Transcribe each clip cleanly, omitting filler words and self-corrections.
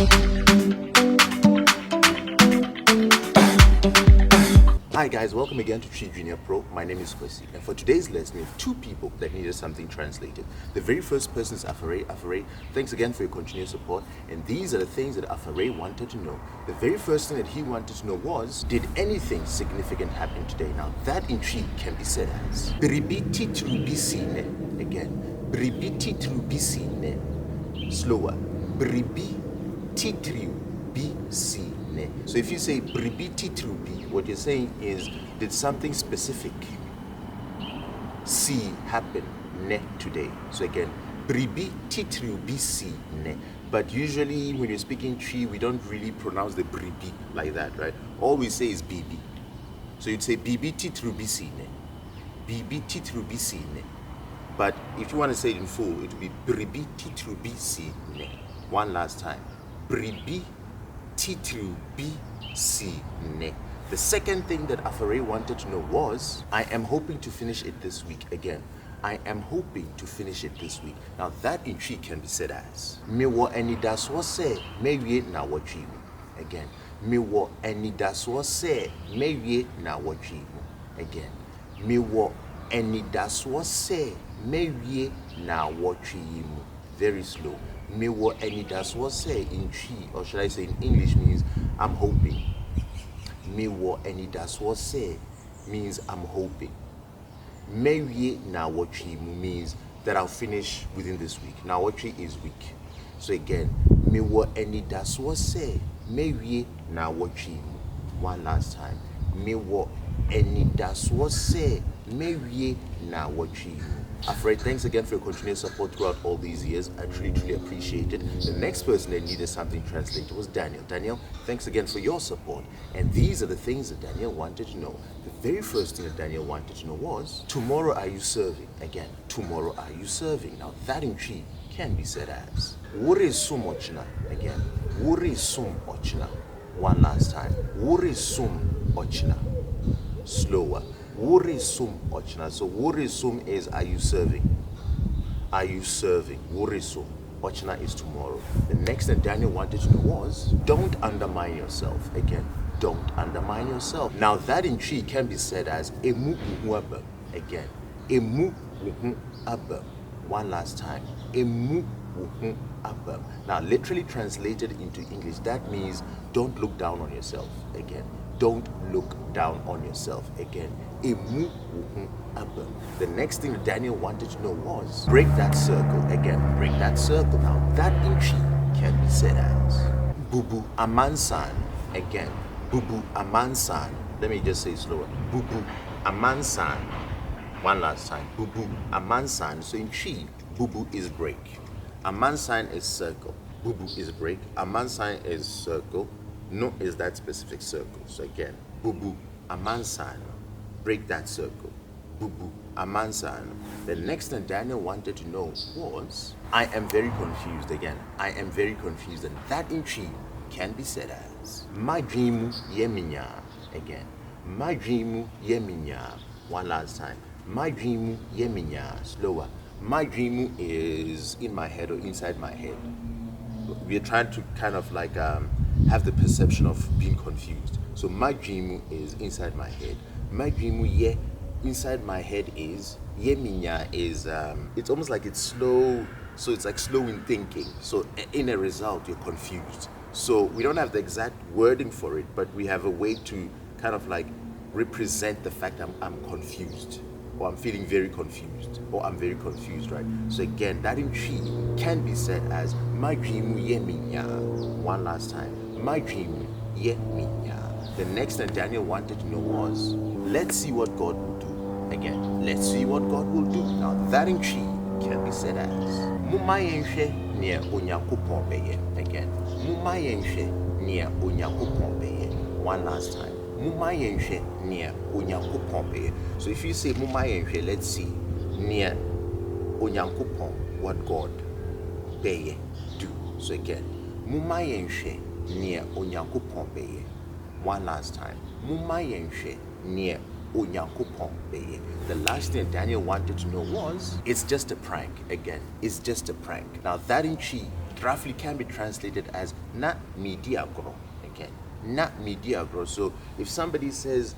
Hi guys, welcome again to Tree Junior Pro. My name is Kwesi, and for today's lesson we have two people that needed something translated. The very first person is Afa Ray. Afa Ray, thanks again for your continued support, and these are the things that Afa Ray wanted to know. The very first thing that he wanted to know was, did anything significant happen today? Now that in Tree can be said as Bribiti trubisine. Again, Bribiti trubisine. Slower. Bribiti trubisine. So if you say bribiti trubi, what you're saying is, did something specific see happen ne today? So again, bribiti trubi si ne. But usually when you're speaking Tree, we don't really pronounce the bribi like that, right? All we say is bibi. So you'd say bibiti trubi si ne. Bibiti trubi si ne. But if you want to say it in full, it would be bribiti trubi si ne. One last time. Bribi T3B C ne. The second thing that Afa Ray wanted to know was, I am hoping to finish it this week. Again, I am hoping to finish it this week. Now that in Tree can be said as me wo eni daswo se me wie na watchi. Again, me wo eni daswo se me wie na watchi. Again, me wo eni daswo se me wie na watchi. Very slow. Me wo eni daswo se in Tree, or should I say in English, means I'm hoping. Me wo eni daswo se means I'm hoping. Me wie na watchi means that I'll finish within this week. Na watchi is week. So again, me wo eni daswo se me wie na watchi. One last time. Me wo eni daswo se me wie na watchi. Afa Ray, thanks again for your continued support throughout all these years. I truly appreciate it. The next person that needed something translated was Daniel. Daniel, thanks again for your support. And these are the things that Daniel wanted to know. The very first thing that Daniel wanted to know was, tomorrow are you serving? Again, tomorrow are you serving? Now that in Tree can be said as Wuri sum ochina. Again, Wuri sum ochina. One last time. Wuri sum ochina. Slower. Wuri sum ochina. So wuri sum is, are you serving? Are you serving? Wuri sum ochina is tomorrow. The next thing Daniel wanted to know was, don't undermine yourself. Again, don't undermine yourself. Now that in Tree can be said as emu uhuabam. Again, emu uhuabam. One last time. Emu uhuabam. Now literally translated into English, that means don't look down on yourself. Again, don't look down on yourself. Again, emu abam. The next thing that Daniel wanted to know was, break that circle. Again, break that circle. Now that in Tree can be said as bubu amansan. Again, bubu amansan. Let me just say it slower. Bubu amansan. One last time. Bubu amansan. So in Tree, bubu is break. Amansan is circle. Bubu is break. Amansan is circle. No is that specific circle. So again, bubu amansan, break that circle. Bubu amansan. The next thing Daniel wanted to know was, I am very confused. Again, I am very confused, and that in Tree can be said as my dream yeminya. Again, my dream yeminya. One last time. My dream yeminya. Slower. My dream is in my head or inside my head. We're trying to kind of like have the perception of being confused. So my dream is inside my head. My dream inside my head is yeminya is it's almost like it's slow. So it's like slow in thinking. So in a result, you're confused. So we don't have the exact wording for it, but we have a way to kind of like represent the fact I'm confused, or I'm feeling very confused, or I'm very confused, right? So again, that in Tree can be said as my dream yeminya. One last time. My dream yeminya. The next thing Daniel wanted to know was, let's see what God will do. Again, let's see what God will do. Now that in Tree can be said as mumayenshe near onyankopon beye. Again, mumayenshe near onyankopon beye. One last time. Mumayenshe near onyankopon beye. So if you say mumayenshe, let's see near onyankopon, what God beye do. So again, mumayenshe near onyankopon beye. One last time. Mumayenshe near onyankopon beye. The last thing Daniel wanted to know was, it's just a prank. Again, it's just a prank. Now that in Tree roughly can be translated as na mediagro. Okay, na mediagro. So if somebody says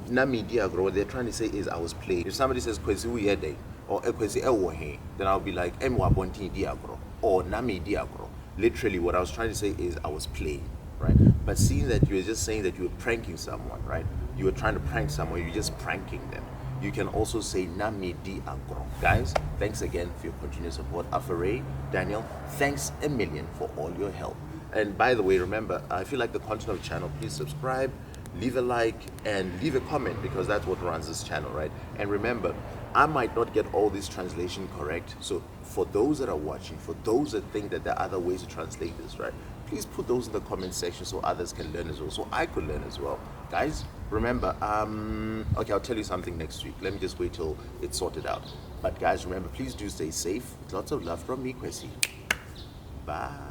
na mediagro, what they're trying to say is I was playing. If somebody says kwesi uyede or kwesi ewohe, then I'll be like emwa bonti diagro or na mediagro. Literally, what I was trying to say is I was playing, right? But seeing that you were just saying that you were pranking someone, right? You were trying to prank someone, you're just pranking them. You can also say Nami Di Agro. Guys, thanks again for your continued support. Afa Ray, Daniel, thanks a million for all your help. And by the way, remember, if you like the content of the channel, please subscribe, leave a like, and leave a comment, because that's what runs this channel, right? And remember, I might not get all this translation correct. So for those that are watching, for those that think that there are other ways to translate this, right? Please put those in the comment section so others can learn as well, so I could learn as well. Guys, remember, okay, I'll tell you something next week. Let me just wait till it's sorted out. But guys, remember, please do stay safe. Lots of love from me, Kwesi. Bye.